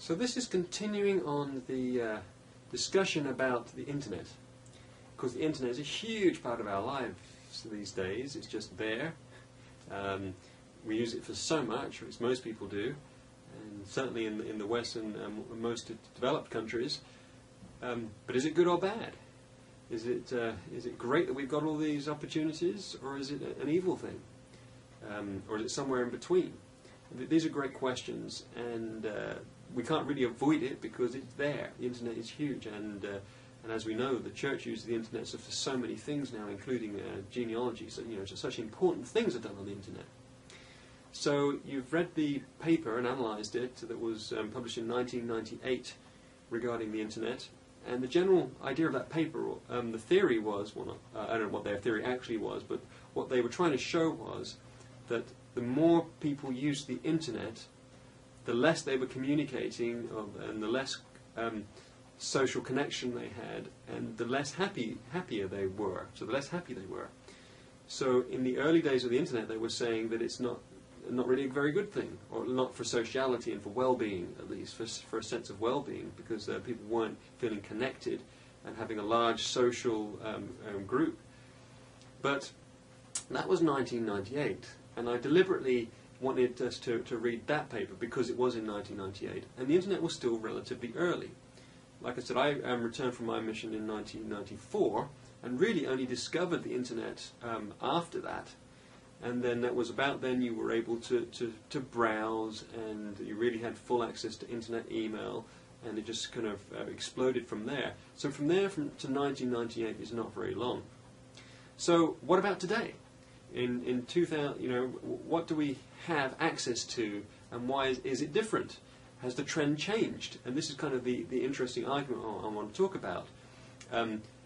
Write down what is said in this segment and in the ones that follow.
So this is continuing on the discussion about the internet. Because the internet is a huge part of our lives these days. It's just there. We use it for so much, as most people do, and certainly in the West and most developed countries. But is it good or bad? Is it great that we've got all these opportunities, or is it an evil thing? Or is it somewhere in between? These are great questions, and we can't really avoid it because it's there. The internet is huge, and as we know, the church uses the internet for so many things now, including genealogy. So such important things are done on the internet. So you've read the paper and analysed it that was published in 1998 regarding the internet. And the general idea of that paper, the theory was, well, I don't know what their theory actually was, but what they were trying to show was that the more people used the internet, the less they were communicating, and the less social connection they had, and the less happier they were. So the less happy they were. So in the early days of the internet, they were saying that it's not really a very good thing, or not for sociality and for well-being, at least, for a sense of well-being, because people weren't feeling connected and having a large social group. But that was 1998, and I deliberately wanted us to read that paper because it was in 1998, and the internet was still relatively early. Like I said, I returned from my mission in 1994, and really only discovered the internet after that. And then that was about then you were able to browse, and you really had full access to internet email, and it just kind of exploded from there. So from there to 1998 is not very long. So what about today? In 2000, what do we have access to, and why is it different? Has the trend changed? And this is kind of the interesting argument I want to talk about.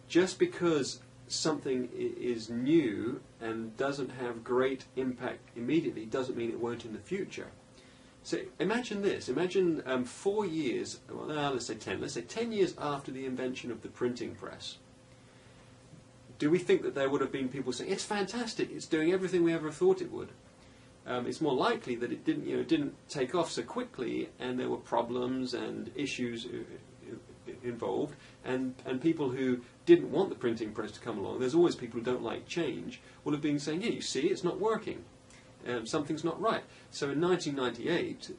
Just because something is new and doesn't have great impact immediately doesn't mean it won't in the future. So imagine this. Imagine 4 years, well, let's say 10 years after the invention of the printing press. Do we think that there would have been people saying, it's fantastic, it's doing everything we ever thought it would? It's more likely that it didn't take off so quickly, and there were problems and issues involved, and people who didn't want the printing press to come along, there's always people who don't like change, will have been saying, yeah, you see, it's not working. Something's not right. So in 1998,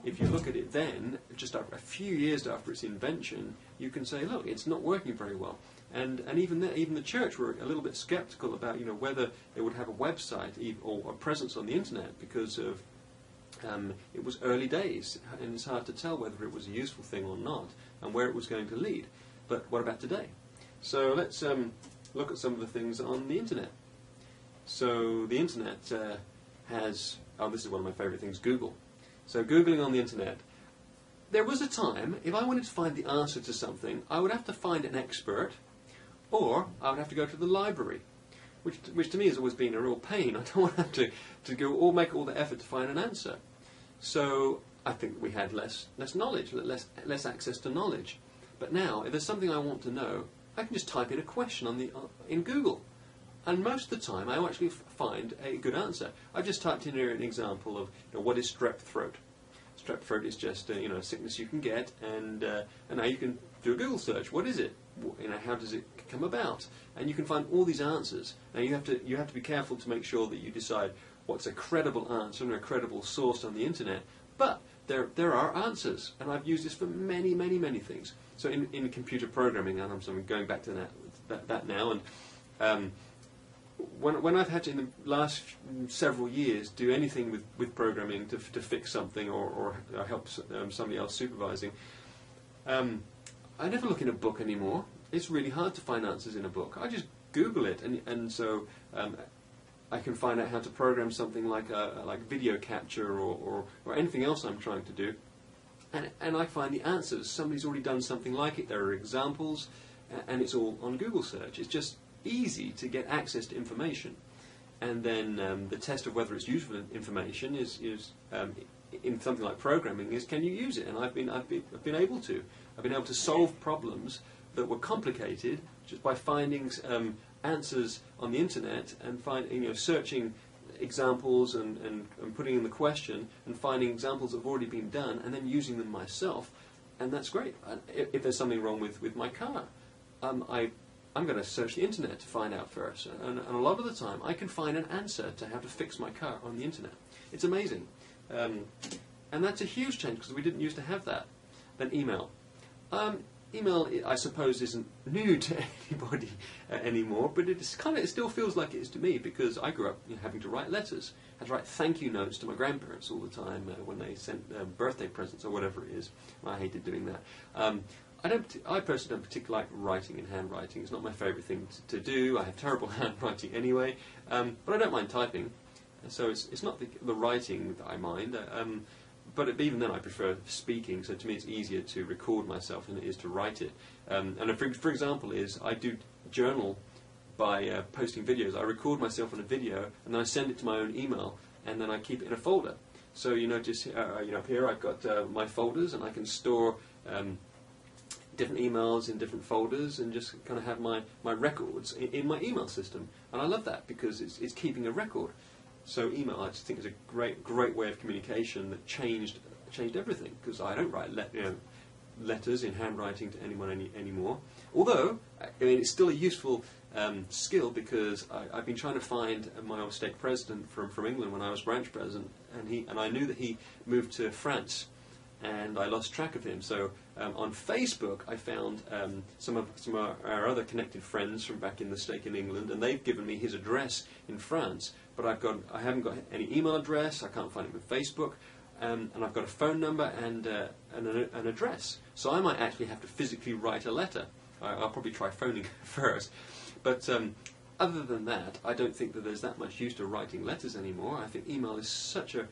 if you look at it then, just a few years after its invention, you can say, look, it's not working very well. And even the church were a little bit skeptical about whether they would have a website or a presence on the internet, because of it was early days, and it's hard to tell whether it was a useful thing or not, and where it was going to lead. But what about today? So let's look at some of the things on the internet. So the internet has, this is one of my favourite things, Google. So Googling on the internet. There was a time, if I wanted to find the answer to something, I would have to find an expert, or I would have to go to the library, which to me has always been a real pain. I don't want to have to go or make all the effort to find an answer. So I think we had less knowledge, less access to knowledge. But now, if there's something I want to know, I can just type in a question in Google. And most of the time, I actually find a good answer. I've just typed in here an example of what is strep throat. Strep throat is just a sickness you can get, and now you can do a Google search. What is it? How does it come about? And you can find all these answers. Now you have to be careful to make sure that you decide what's a credible answer and a credible source on the internet. But there are answers, and I've used this for many things. So in computer programming, and I'm going back to that now, and when I've had to, in the last several years, do anything with programming to fix something or help somebody else supervising, I never look in a book anymore. It's really hard to find answers in a book. I just Google it, and so I can find out how to program something like video capture or anything else I'm trying to do, and I find the answers. Somebody's already done something like it. There are examples, and it's all on Google search. It's just easy to get access to information, and then the test of whether it's useful information is in something like programming is, can you use it? And I've been able to. I've been able to solve problems that were complicated just by finding answers on the internet and searching examples and putting in the question and finding examples that have already been done and then using them myself, and that's great. If there's something wrong with my car, I'm going to search the internet to find out first, and a lot of the time I can find an answer to how to fix my car on the internet. It's amazing, and that's a huge change because we didn't used to have that. Then email. Email, I suppose, isn't new to anybody anymore, but it still feels like it is to me because I grew up having to write letters. I had to write thank you notes to my grandparents all the time when they sent birthday presents or whatever it is. I hated doing that. I personally don't particularly like writing in handwriting. It's not my favourite thing to do. I have terrible handwriting anyway, but I don't mind typing. So it's not the writing that I mind. But even then, I prefer speaking. So to me, it's easier to record myself than it is to write it. And for example, I do journal by posting videos. I record myself on a video, and then I send it to my own email, and then I keep it in a folder. So you notice, up here, I've got my folders, and I can store different emails in different folders, and just kind of have my records in my email system. And I love that because it's keeping a record. So email, I just think, is a great way of communication that changed everything, because I don't write letters in handwriting to anyone anymore. Although, I mean, it's still a useful skill, because I've been trying to find my old stake president from England when I was branch president, and I knew that he moved to France, and I lost track of him. So on Facebook, I found some of our other connected friends from back in the stake in England, and they've given me his address in France. But I haven't got any email address. I can't find him on Facebook, and I've got a phone number and an address. So I might actually have to physically write a letter. I'll probably try phoning first. But other than that, I don't think that there's that much use to writing letters anymore. I think email is such a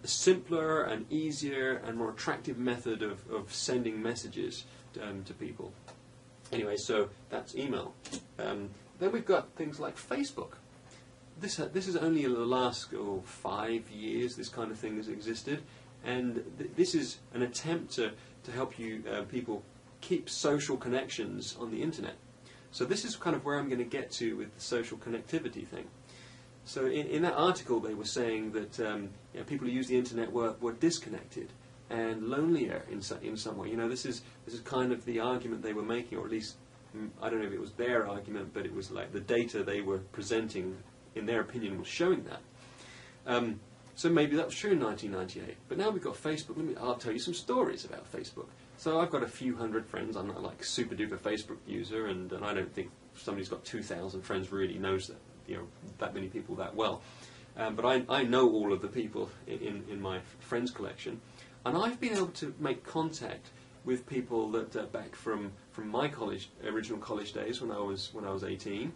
simpler and easier and more attractive method of sending messages to people. Anyway, so that's email. Then we've got things like Facebook. This is only in the last 5 years this kind of thing has existed, and this is an attempt to help you people keep social connections on the internet. So this is kind of where I'm going to get to with the social connectivity thing. So in that article, they were saying that people who use the internet were disconnected and lonelier in some way. This is kind of the argument they were making, or at least I don't know if it was their argument, but it was like the data they were presenting, in their opinion, was showing that. So maybe that was true in 1998. But now we've got Facebook. I'll tell you some stories about Facebook. So I've got a few hundred friends. I'm not like a super duper Facebook user, and I don't think somebody's got 2,000 friends really knows that many people that well. But I know all of the people in my friends collection, and I've been able to make contact with people that back from my original college days when I was 18,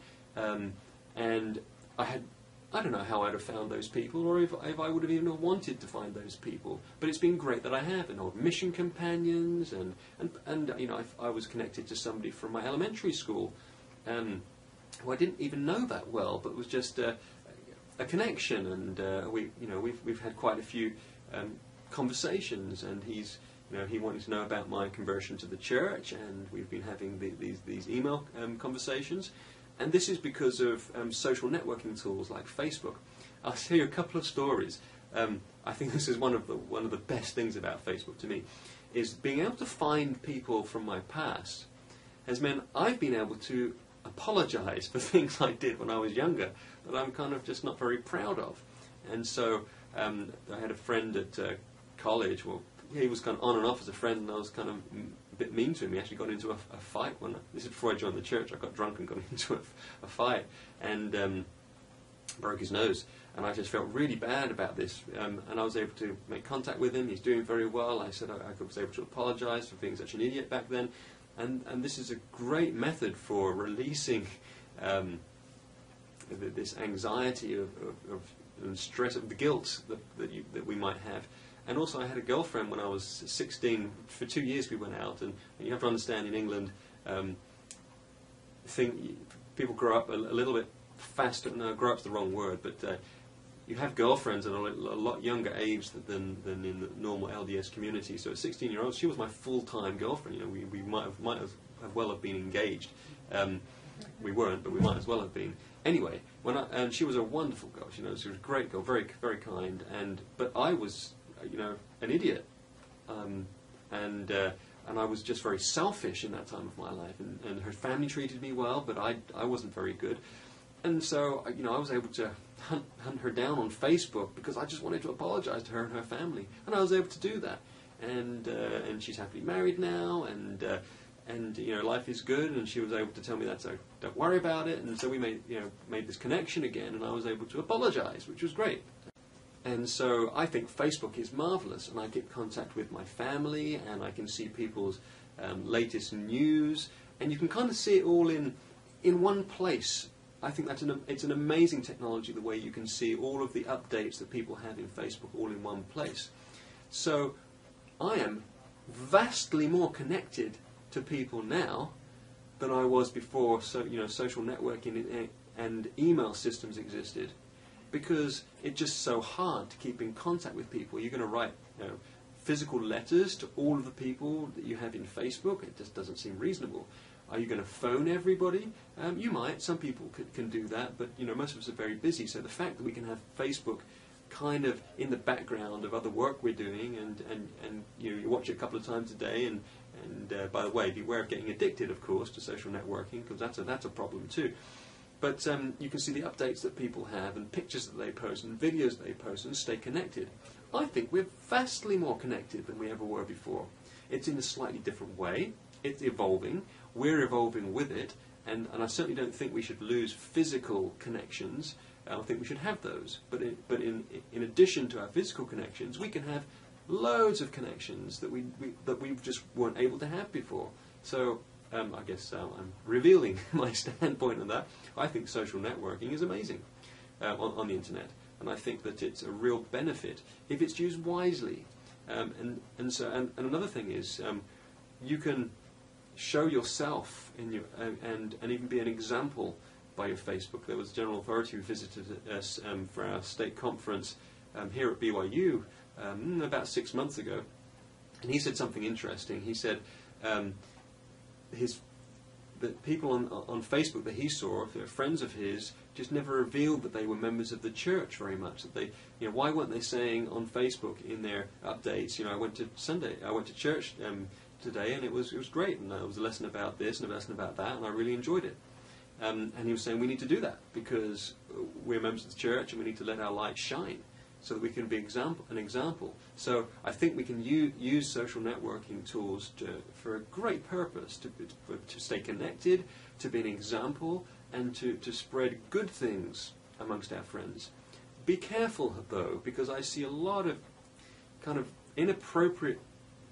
and I don't know how I'd have found those people, or if I would have even wanted to find those people. But it's been great that I have, and old mission companions, and I was connected to somebody from my elementary school, who I didn't even know that well, but was just a connection, and we've had quite a few conversations, and he wanted to know about my conversion to the church, and we've been having these email conversations. And this is because of social networking tools like Facebook. I'll tell you a couple of stories. I think this is one of the best things about Facebook to me, is being able to find people from my past has meant I've been able to apologise for things I did when I was younger that I'm kind of just not very proud of. And so I had a friend at college. Well, he was kind of on and off as a friend, and I was kind of a bit mean to him. He actually got into a fight this is before I joined the church. I got drunk and got into a fight, and broke his nose. And I just felt really bad about this. And I was able to make contact with him. He's doing very well. I said I was able to apologise for being such an idiot back then. And this is a great method for releasing this anxiety and stress of the guilt that we might have. And also, I had a girlfriend when I was 16. For 2 years we went out, and you have to understand, in England, people grow up a little bit faster. No, grow up's the wrong word, but you have girlfriends at a lot younger age than in the normal LDS community. So at 16-year-old, she was my full-time girlfriend. We might as well have been engaged. We weren't, but we might as well have been. anyway, and she was a wonderful girl. She was a great girl, very very kind. But I was, an idiot, and I was just very selfish in that time of my life. And her family treated me well, but I wasn't very good. And so, I was able to hunt her down on Facebook because I just wanted to apologize to her and her family, and I was able to do that. And she's happily married now, and life is good. And she was able to tell me that, so don't worry about it. And so we made this connection again, and I was able to apologize, which was great. And so I think Facebook is marvelous, and I get contact with my family, and I can see people's latest news, and you can kind of see it all in one place. I think it's an amazing technology, the way you can see all of the updates that people have in Facebook all in one place. So I am vastly more connected to people now than I was before. So social networking and email systems existed, because it's just so hard to keep in contact with people. You're going to write physical letters to all of the people that you have in Facebook. It just doesn't seem reasonable. Are you going to phone everybody? You might. Some people can do that, but most of us are very busy. So the fact that we can have Facebook kind of in the background of other work we're doing, and you watch it a couple of times a day, and by the way, beware of getting addicted, of course, to social networking, because that's a problem too. But you can see the updates that people have, and pictures that they post, and videos that they post, and stay connected. I think we're vastly more connected than we ever were before. It's in a slightly different way. It's evolving. We're evolving with it, and I certainly don't think we should lose physical connections. I think we should have those. But in addition to our physical connections, we can have loads of connections that we just weren't able to have before. So I guess I'm revealing my standpoint on that. I think social networking is amazing on the internet, and I think that it's a real benefit if it's used wisely. And another thing is, you can show yourself and even be an example by your Facebook. There was a general authority who visited us for our state conference here at BYU about 6 months ago, and he said something interesting. He said the people on Facebook that he saw, if they were friends of his, just never revealed that they were members of the church very much. That they, why weren't they saying on Facebook in their updates, I went to church today, and it was great, and there was a lesson about this and a lesson about that, and I really enjoyed it. And he was saying we need to do that because we're members of the church, and we need to let our light shine so that we can be an example. So I think we can use social networking tools for a great purpose, to stay connected, to be an example, and to spread good things amongst our friends. Be careful, though, because I see a lot of kind of inappropriate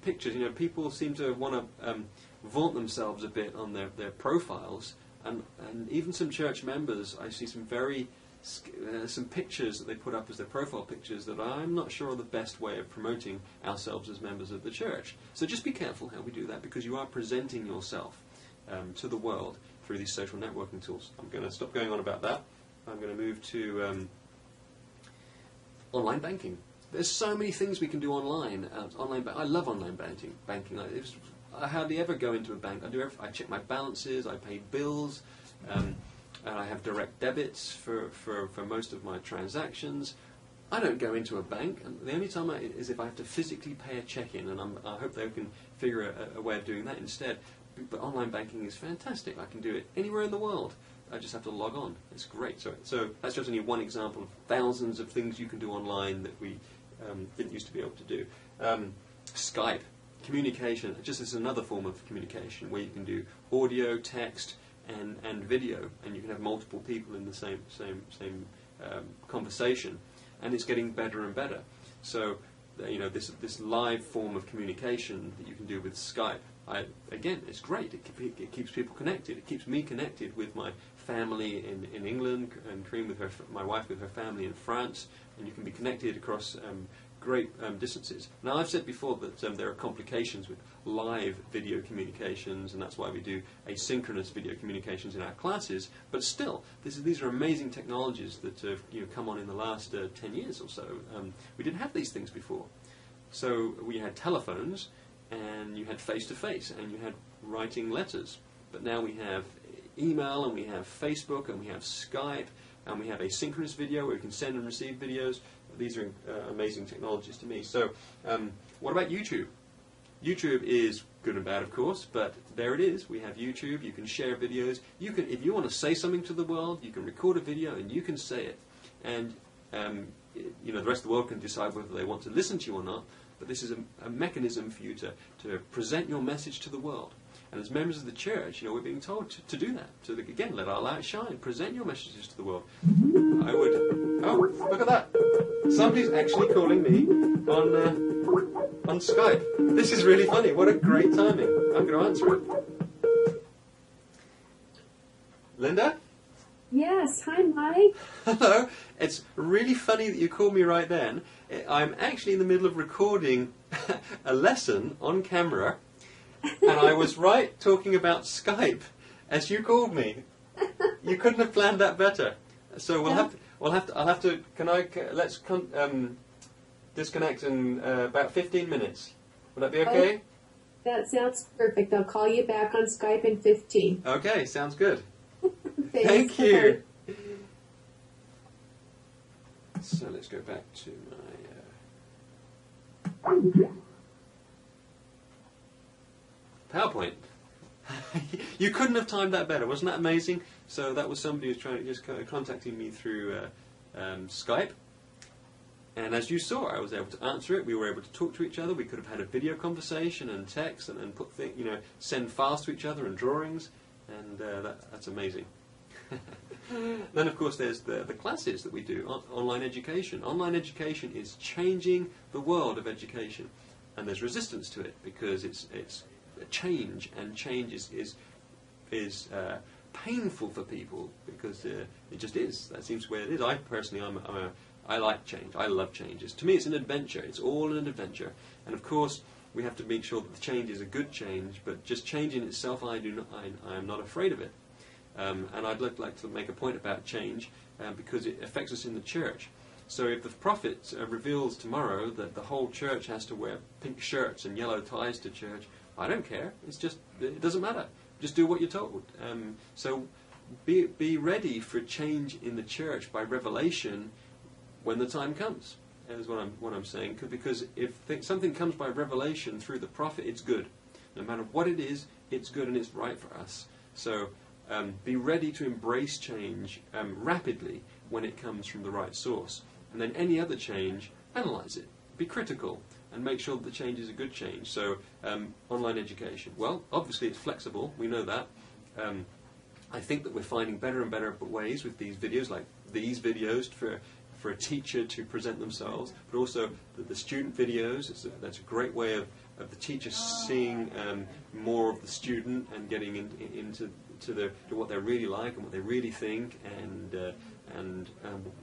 pictures. People seem to want to vaunt themselves a bit on their profiles, and even some church members, I see some pictures that they put up as their profile pictures that I'm not sure are the best way of promoting ourselves as members of the church. So just be careful how we do that, because you are presenting yourself to the world through these social networking tools. I'm going to stop going on about that. I'm going to move to online banking. There's so many things we can do online. I love online banking. I hardly ever go into a bank. I check my balances. I pay bills. And I have direct debits for most of my transactions. I don't go into a bank, and the only time is if I have to physically pay a check-in, and I hope they can figure a way of doing that instead. But online banking is fantastic. I can do it anywhere in the world. I just have to log on. It's great. So that's just only one example of thousands of things you can do online that we didn't used to be able to do. Skype, communication, just as another form of communication where you can do audio, text, and video, and you can have multiple people in the same conversation, and it's getting better and better. So this live form of communication that you can do with Skype, again, it's great. It keeps people connected. It keeps me connected with my family in England, and Kareem with my wife with her family in France, and you can be connected across great distances. Now, I've said before that there are complications with live video communications, and that's why we do asynchronous video communications in our classes, but still, these are amazing technologies that have come on in the last 10 years or so. We didn't have these things before. So we had telephones, and you had face-to-face, and you had writing letters, but now we have email, and we have Facebook, and we have Skype, and we have asynchronous video where we can send and receive videos. These are amazing technologies to me. So what about YouTube? YouTube is good and bad, of course, but there it is. We have YouTube. You can share videos. You can, if you want to say something to the world, you can record a video and you can say it. And the rest of the world can decide whether they want to listen to you or not. But this is a mechanism for you to present your message to the world. And as members of the church, we're being told to do that. To, again, let our light shine. Present your messages to the world. I would... Oh, look at that. Somebody's actually calling me on Skype. This is really funny. What a great timing. I'm going to answer it. Linda? Yes. Hi, Mike. Hello. It's really funny that you called me right then. I'm actually in the middle of recording a lesson on camera. And I was right talking about Skype as you called me. You couldn't have planned that better. So I'll have to. Let's disconnect in about 15 minutes. Would that be okay? That sounds perfect. I'll call you back on Skype in 15. Okay, sounds good. Thanks. Thank you. So let's go back to my PowerPoint. You couldn't have timed that better. Wasn't that amazing? So that was somebody who was trying to just contacting me through Skype. And as you saw, I was able to answer it. We were able to talk to each other. We could have had a video conversation and text and put send files to each other and drawings. And that's amazing. Then, of course, there's the classes that we do, online education. Online education is changing the world of education. And there's resistance to it because it's change, and change is painful for people because it just is. That seems the way it is. I personally, I like change. I love changes. To me, it's an adventure. It's all an adventure. And of course, we have to make sure that the change is a good change. But just change in itself, I am not afraid of it. And I'd like to make a point about change because it affects us in the church. So if the prophet reveals tomorrow that the whole church has to wear pink shirts and yellow ties to church, I don't care. It doesn't matter. Just do what you're told. So be ready for change in the church by revelation when the time comes. Is what I'm saying. Because if something comes by revelation through the prophet, it's good. No matter what it is, it's good and it's right for us. So be ready to embrace change rapidly when it comes from the right source. And then any other change, analyze it. Be critical. And make sure that the change is a good change. So, online education. Well, obviously it's flexible. We know that. I think that we're finding better and better ways with these videos, like these videos for a teacher to present themselves, but also the student videos. That's a great way of the teacher seeing more of the student and getting into what they're really like and what they really think and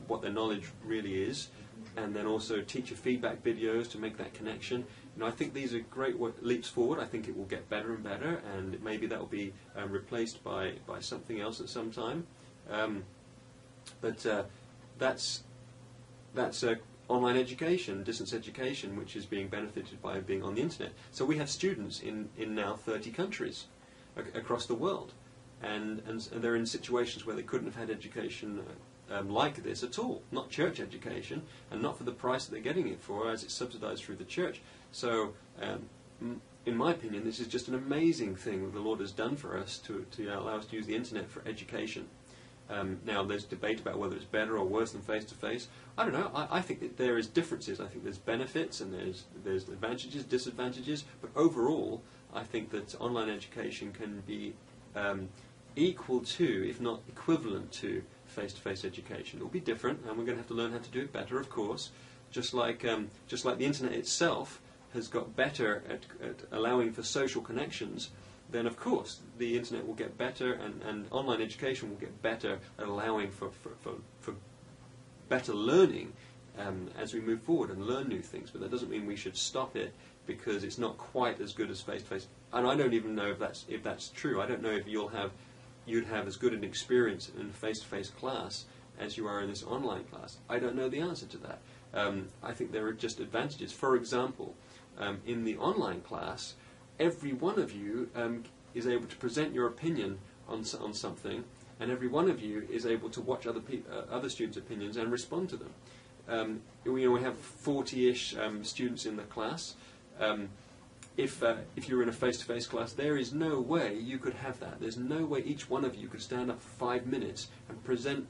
what their knowledge really is. And then also teacher feedback videos to make that connection. I think these are great leaps forward. I think it will get better and better, and maybe that will be replaced by something else at some time. But that's online education, distance education, which is being benefited by being on the internet. So we have students in now 30 countries across the world, and they're in situations where they couldn't have had education like this at all, not church education, and not for the price that they're getting it for, as it's subsidized through the church. So, in my opinion, this is just an amazing thing that the Lord has done for us to allow us to use the internet for education. Now, there's debate about whether it's better or worse than face-to-face. I don't know. I think that there is differences. I think there's benefits and there's advantages, disadvantages. But overall, I think that online education can be equal to, if not equivalent to, face-to-face education. It will be different, and we're going to have to learn how to do it better, of course. Just like the internet itself has got better at allowing for social connections, then of course the internet will get better, and online education will get better at allowing for better learning as we move forward and learn new things. But that doesn't mean we should stop it because it's not quite as good as face-to-face. And I don't even know if that's true. I don't know if you'd have as good an experience in a face-to-face class as you are in this online class. I don't know the answer to that. I think there are just advantages. For example, in the online class, every one of you is able to present your opinion on something, and every one of you is able to watch other students' opinions and respond to them. We have 40-ish students in the class. If you were in a face-to-face class, there is no way you could have that. There's no way each one of you could stand up for 5 minutes and present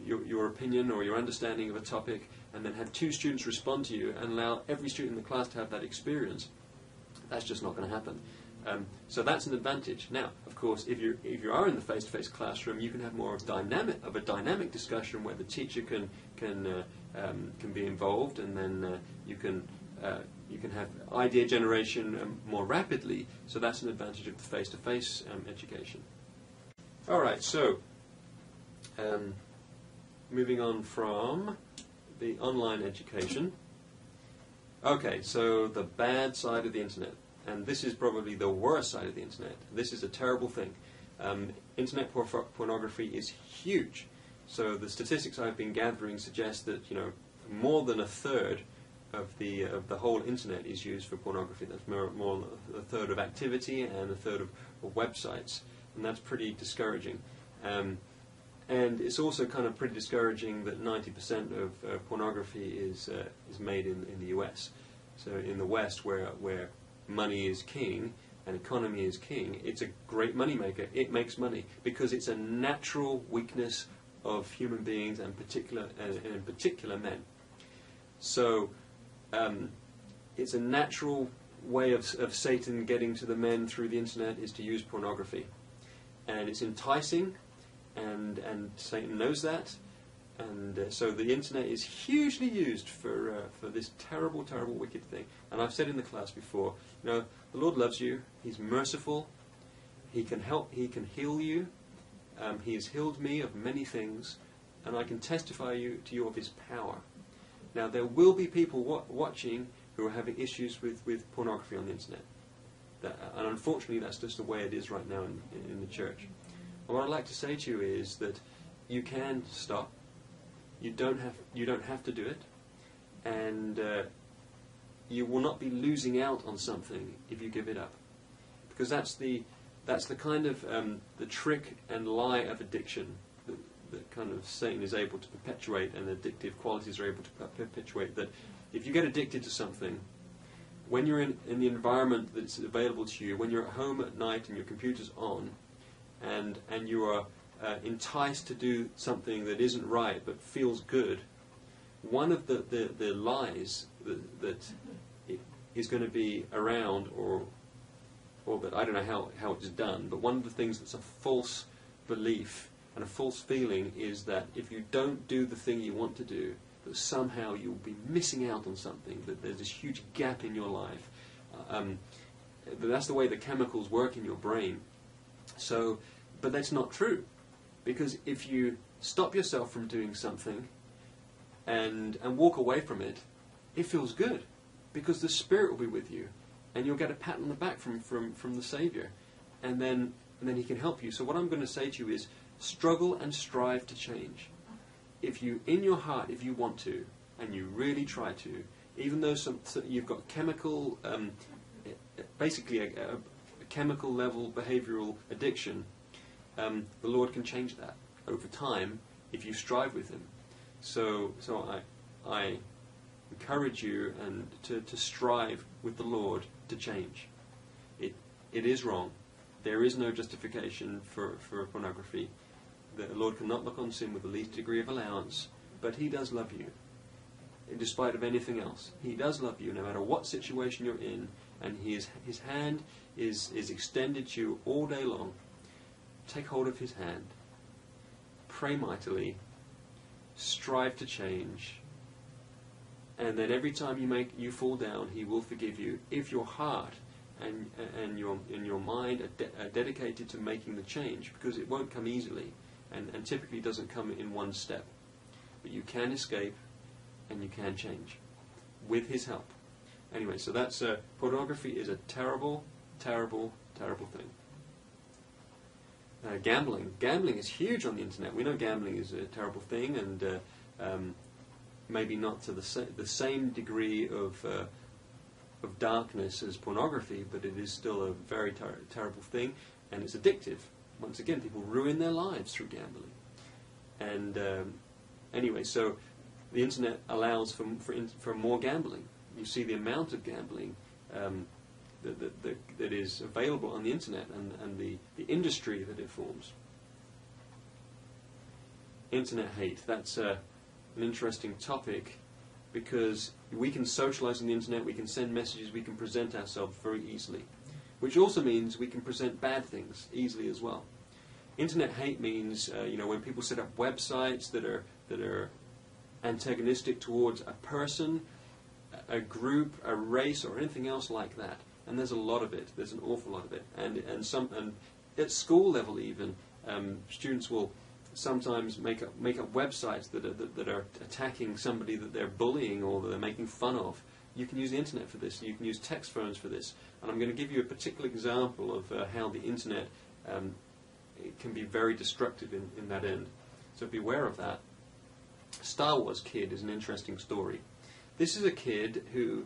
your opinion or your understanding of a topic, and then have 2 students respond to you and allow every student in the class to have that experience. That's just not going to happen. So that's an advantage. Now, of course, if you are in the face-to-face classroom, you can have more of a dynamic discussion where the teacher can be involved, and then you can have idea generation more rapidly. So that's an advantage of the face-to-face education. All right. So moving on from the online education. Okay, so the bad side of the internet, and this is probably the worst side of the internet. This is a terrible thing. Internet pornography is huge. So the statistics I've been gathering suggest that more than a third of the whole internet is used for pornography. That's more than a third of activity and a third of websites, and that's pretty discouraging. And it's also kind of pretty discouraging that 90% of pornography is made in the US. So in the West, where money is king and economy is king, it's a great money maker. It makes money because it's a natural weakness of human beings, and in particular men. So it's a natural way of Satan getting to the men through the internet is to use pornography, and it's enticing. And Satan knows that, and so the internet is hugely used for this terrible, terrible, wicked thing. And I've said in the class before, the Lord loves you. He's merciful. He can help. He can heal you. He has healed me of many things, and I can testify to you of His power. Now there will be people watching who are having issues with pornography on the internet, and unfortunately that's just the way it is right now in the church. What I'd like to say to you is that you can stop. You don't have to do it, and you will not be losing out on something if you give it up, because that's the kind of the trick and lie of addiction that kind of Satan is able to perpetuate, and addictive qualities are able to perpetuate. That if you get addicted to something, when you're in the environment that's available to you, when you're at home at night and your computer's on, and you are enticed to do something that isn't right but feels good, one of the lies that is going to be around, or that I don't know how it's done, but one of the things that's a false belief and a false feeling is that if you don't do the thing you want to do, that somehow you'll be missing out on something, that there's this huge gap in your life. That's the way the chemicals work in your brain. So, but that's not true, because if you stop yourself from doing something and walk away from it, it feels good, because the Spirit will be with you, and you'll get a pat on the back from the Saviour, and then He can help you. So what I'm going to say to you is, struggle and strive to change. If you, in your heart, if you want to, and you really try to, even though you've got chemical, basically a chemical level behavioral addiction, the Lord can change that over time if you strive with Him. So I encourage you and to strive with the Lord to change. It is wrong. There is no justification for pornography. The Lord cannot look on sin with the least degree of allowance, but He does love you, in despite of anything else. He does love you no matter what situation you're in, and His hand is extended to you all day long. Take hold of His hand. Pray mightily. Strive to change. And then every time you fall down, He will forgive you, if your heart and your mind are dedicated to making the change, because it won't come easily, and typically doesn't come in one step. But you can escape, and you can change with His help. Anyway, so that's pornography is a terrible, terrible, terrible thing. Gambling is huge on the internet. We know gambling is a terrible thing, and maybe not to the same degree of darkness as pornography, but it is still a very terrible thing, and it's addictive. once again, people ruin their lives through gambling. And anyway, so the internet allows for more gambling. You see the amount of gambling that is available on the internet, and the industry that it forms. Internet hate, that's an interesting topic, because we can socialize on the internet, we can send messages, we can present ourselves very easily, which also means we can present bad things easily as well. Internet hate means when people set up websites that are antagonistic towards a person, a group, a race, or anything else like that. And there's a lot of it. There's an awful lot of it. And at school level even, students will sometimes make up websites that are attacking somebody that they're bullying or that they're making fun of. You can use the internet for this. You can use text phones for this. And I'm going to give you a particular example of how the internet it can be very destructive in that end. So be aware of that. Star Wars Kid is an interesting story. This is a kid who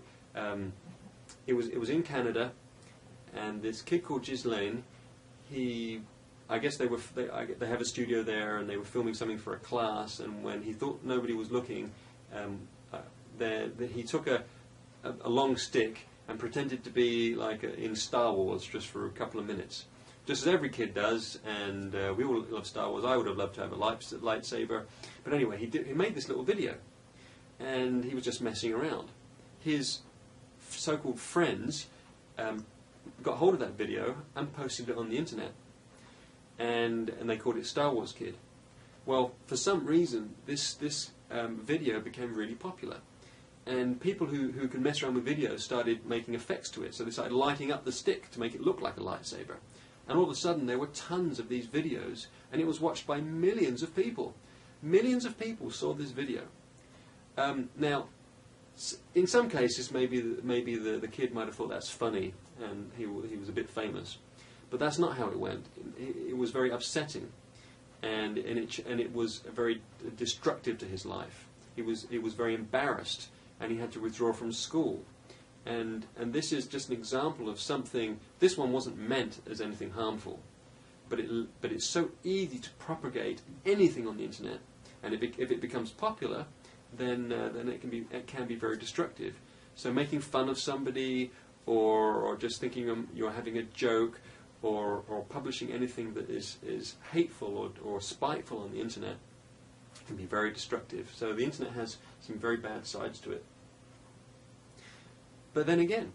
it was in Canada, and this kid called Ghislaine, I guess they have a studio there, and they were filming something for a class. And when he thought nobody was looking, he took a long stick and pretended to be like in Star Wars just for a couple of minutes, just as every kid does. And we all love Star Wars. I would have loved to have a lightsaber, but anyway, he made this little video, and he was just messing around. His so-called friends got hold of that video and posted it on the internet. And they called it Star Wars Kid. Well, for some reason, this video became really popular. And people who can mess around with videos started making effects to it. So they started lighting up the stick to make it look like a lightsaber. And all of a sudden, there were tons of these videos, and it was watched by millions of people. Millions of people saw this video. Now, in some cases, maybe the kid might have thought that's funny, and he was a bit famous. But that's not how it went. It was very upsetting, and it was very destructive to his life. He was very embarrassed, and he had to withdraw from school. And this is just an example of something. This one wasn't meant as anything harmful, but it's so easy to propagate anything on the internet, and if it becomes popular, then it can be very destructive. So making fun of somebody, or just thinking you're having a joke, or publishing anything that is hateful or spiteful on the internet can be very destructive. So the internet has some very bad sides to it. But then again,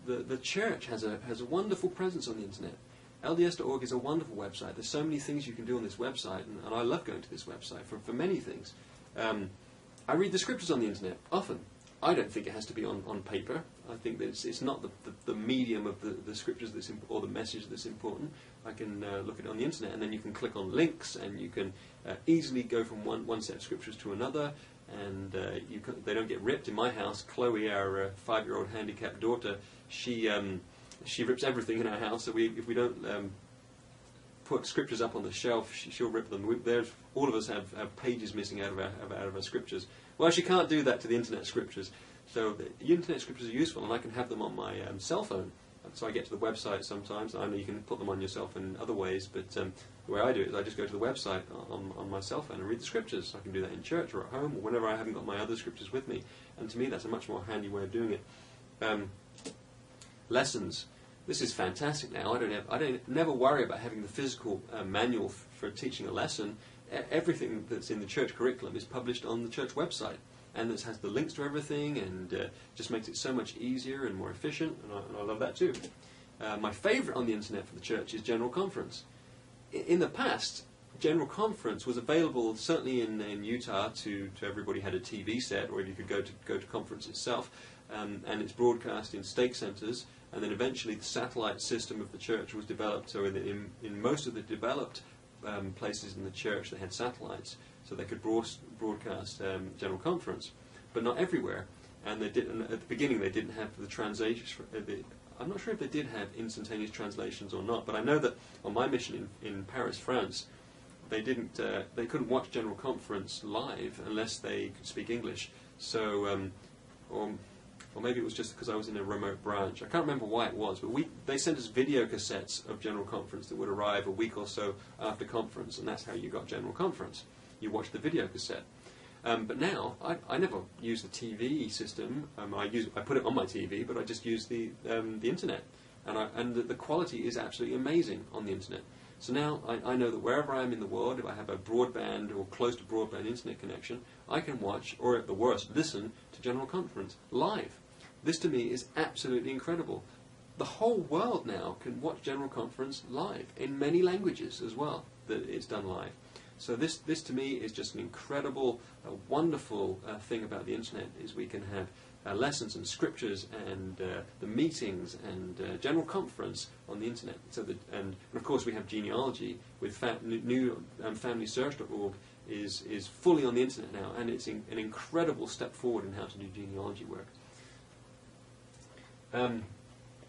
the church has a wonderful presence on the internet. LDS.org is a wonderful website. There's so many things you can do on this website, and I love going to this website for many things. I read the scriptures on the internet often. I don't think it has to be on paper. I think that it's not the medium of the scriptures or the message that's important. I can look at it on the internet, and then you can click on links, and you can easily go from one set of scriptures to another, and they don't get ripped. In my house, Chloe, our 5-year-old handicapped daughter, she rips everything in our house. So if we don't put scriptures up on the shelf, she'll rip them. All of us have pages missing out of our scriptures. Well, she can't do that to the internet scriptures. So the internet scriptures are useful, and I can have them on my cell phone. So I get to the website sometimes. I know you can put them on your cell phone in other ways, but the way I do it is I just go to the website on my cell phone and read the scriptures. I can do that in church or at home or whenever I haven't got my other scriptures with me. And to me, that's a much more handy way of doing it. Lessons. This is fantastic now. I don't never worry about having the physical manual for teaching a lesson. Everything that's in the church curriculum is published on the church website, and this has the links to everything, and just makes it so much easier and more efficient, and I love that too. My favourite on the internet for the church is General Conference. In the past, General Conference was available certainly in Utah to everybody who had a TV set, or you could go to conference itself, and it's broadcast in stake centres, and then eventually the satellite system of the church was developed. So in most of the developed places in the church, they had satellites, so they could broadcast General Conference, but not everywhere. And they did. And at the beginning, they didn't have the translations. I'm not sure if they did have instantaneous translations or not, but I know that on my mission in Paris, France, they couldn't watch General Conference live unless they could speak English. So, or maybe it was just because I was in a remote branch. I can't remember why it was, but they sent us video cassettes of General Conference that would arrive a week or so after conference, and that's how you got General Conference. You watched the video cassette. But now, I never use the TV system. I put it on my TV, but I just use the internet. And the quality is absolutely amazing on the internet. So now I know that wherever I am in the world, if I have a broadband or close to broadband internet connection, I can watch, or at the worst, listen to General Conference live. This to me is absolutely incredible. The whole world now can watch General Conference live, in many languages as well, that it's done live. So this to me is just an incredible, wonderful thing about the internet, is we can have lessons and scriptures and the meetings and General Conference on the internet. So and of course we have genealogy with new FamilySearch.org is fully on the internet now, and it's an incredible step forward in how to do genealogy work.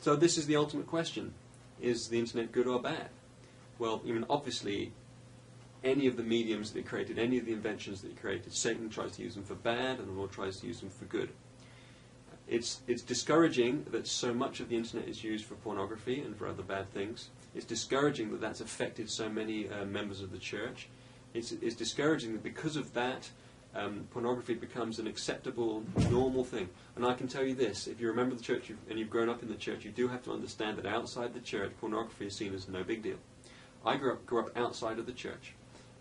So this is the ultimate question: is the internet good or bad? Well, obviously, any of the mediums that he created, any of the inventions that he created, Satan tries to use them for bad, and the Lord tries to use them for good. It's discouraging that so much of the internet is used for pornography and for other bad things. It's discouraging that that's affected so many members of the church. It's discouraging that because of that, pornography becomes an acceptable, normal thing. And I can tell you this: if you remember the church and you've grown up in the church, you do have to understand that outside the church, pornography is seen as no big deal. I grew up outside of the church,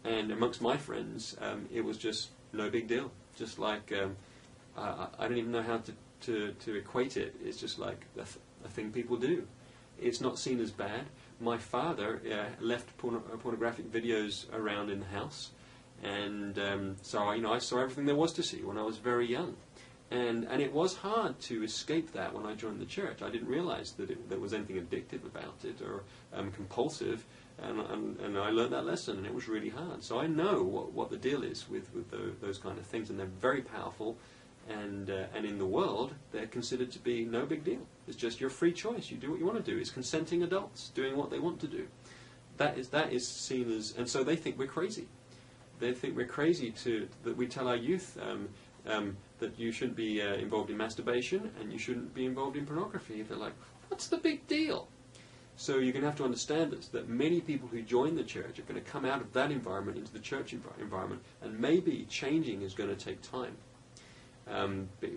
and amongst my friends, it was just no big deal. Just like I don't even know how to equate it. It's just like a thing people do. It's not seen as bad. My father left pornographic videos around in the house, and so I saw everything there was to see when I was very young, and it was hard to escape that when I joined the church. I didn't realize that there was anything addictive about it or compulsive, and I learned that lesson, and it was really hard. So I know what the deal is with those kind of things, and they're very powerful. And in the world, they're considered to be no big deal. It's just your free choice. You do what you want to do. It's consenting adults doing what they want to do. That is seen as, and so they think we're crazy. They think we're crazy that we tell our youth that you shouldn't be involved in masturbation and you shouldn't be involved in pornography. They're like, what's the big deal? So you're going to have to understand this, that many people who join the church are going to come out of that environment into the church environment, and maybe changing is going to take time.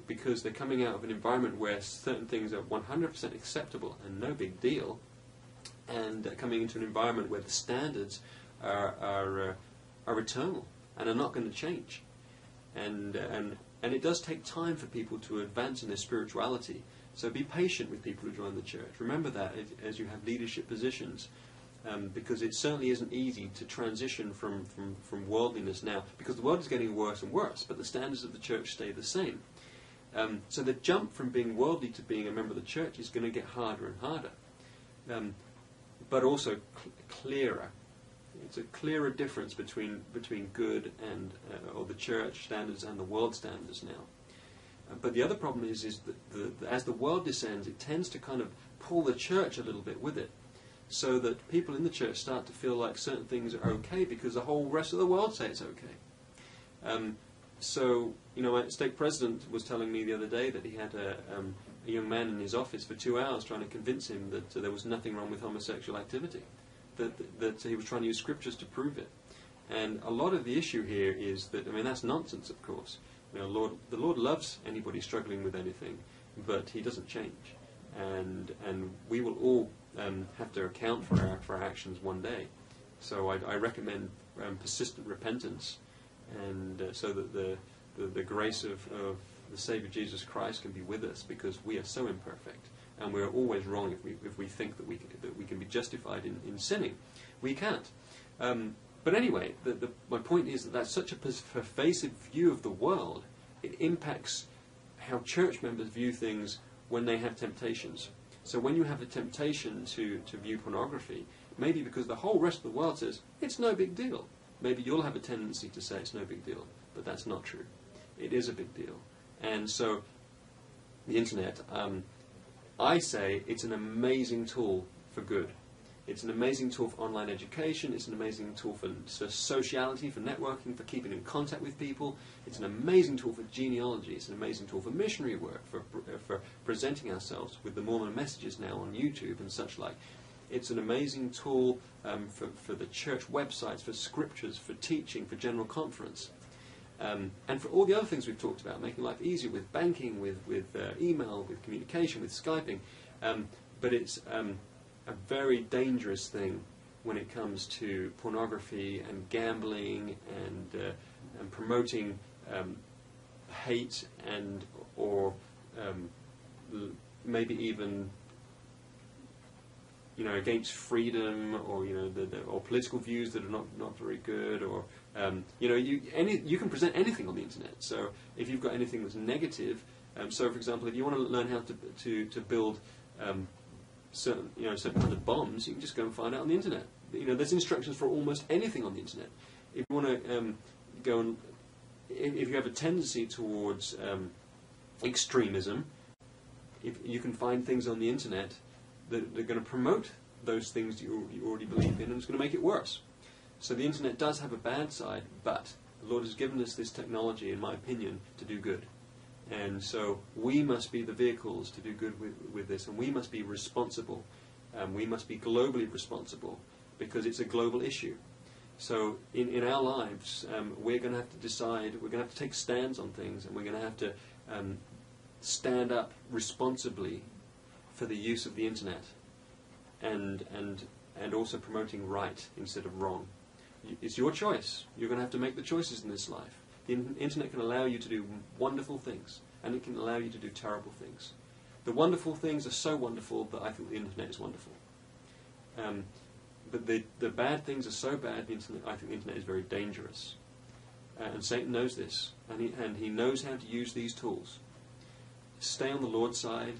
Because they're coming out of an environment where certain things are 100% acceptable and no big deal, and coming into an environment where the standards are eternal and are not going to change. And it does take time for people to advance in their spirituality. So be patient with people who join the church. Remember that as you have leadership positions. Because it certainly isn't easy to transition from worldliness now, because the world is getting worse and worse, but the standards of the church stay the same. So the jump from being worldly to being a member of the church is going to get harder and harder, but also clearer. It's a clearer difference between good and or the church standards and the world standards now. But the other problem is that as the world descends, it tends to kind of pull the church a little bit with it, so that people in the church start to feel like certain things are okay because the whole rest of the world say it's okay. So, my stake president was telling me the other day that he had a young man in his office for 2 hours trying to convince him that there was nothing wrong with homosexual activity, that he was trying to use scriptures to prove it. And a lot of the issue here is that, that's nonsense, of course. The Lord loves anybody struggling with anything, but He doesn't change. And we will all have to account for our actions one day. So I recommend persistent repentance, and so that the grace of the Savior Jesus Christ can be with us, because we are so imperfect, and we are always wrong if we think that we can be justified in sinning. We can't. But anyway, my point is that that's such a pervasive view of the world. It impacts how church members view things when they have temptations. So when you have a temptation to view pornography, maybe because the whole rest of the world says it's no big deal, maybe you'll have a tendency to say it's no big deal, but that's not true. It is a big deal. And so the internet, I say it's an amazing tool for good. It's an amazing tool for online education. It's an amazing tool for sociality, for networking, for keeping in contact with people. It's an amazing tool for genealogy. It's an amazing tool for missionary work, for presenting ourselves with the Mormon messages now on YouTube and such like. It's an amazing tool for the church websites, for scriptures, for teaching, for general conference. And for all the other things we've talked about, making life easier with banking, with email, with communication, with Skyping. But it's a very dangerous thing when it comes to pornography and gambling and promoting hate or maybe even against freedom, or or political views that are not very good, or you can present anything on the internet. So if you've got anything that's negative, so for example, if you want to learn how to build certain kind of bombs, you can just go and find out on the internet. There's instructions for almost anything on the internet. If you want to go and if you have a tendency towards extremism, if you can find things on the internet that are going to promote those things you already believe in, and it's going to make it worse. So the internet does have a bad side, but the Lord has given us this technology, in my opinion, to do good. And so we must be the vehicles to do good with this, and we must be responsible. We must be globally responsible, because it's a global issue. So in our lives, we're going to have to decide, we're going to have to take stands on things, and we're going to have to stand up responsibly for the use of the internet, and also promoting right instead of wrong. It's your choice. You're going to have to make the choices in this life. The internet can allow you to do wonderful things, and it can allow you to do terrible things. The wonderful things are so wonderful that I think the internet is wonderful. But the bad things are so bad, I think the internet is very dangerous. And Satan knows this, and he knows how to use these tools. Stay on the Lord's side,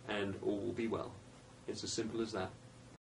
and all will be well. It's as simple as that.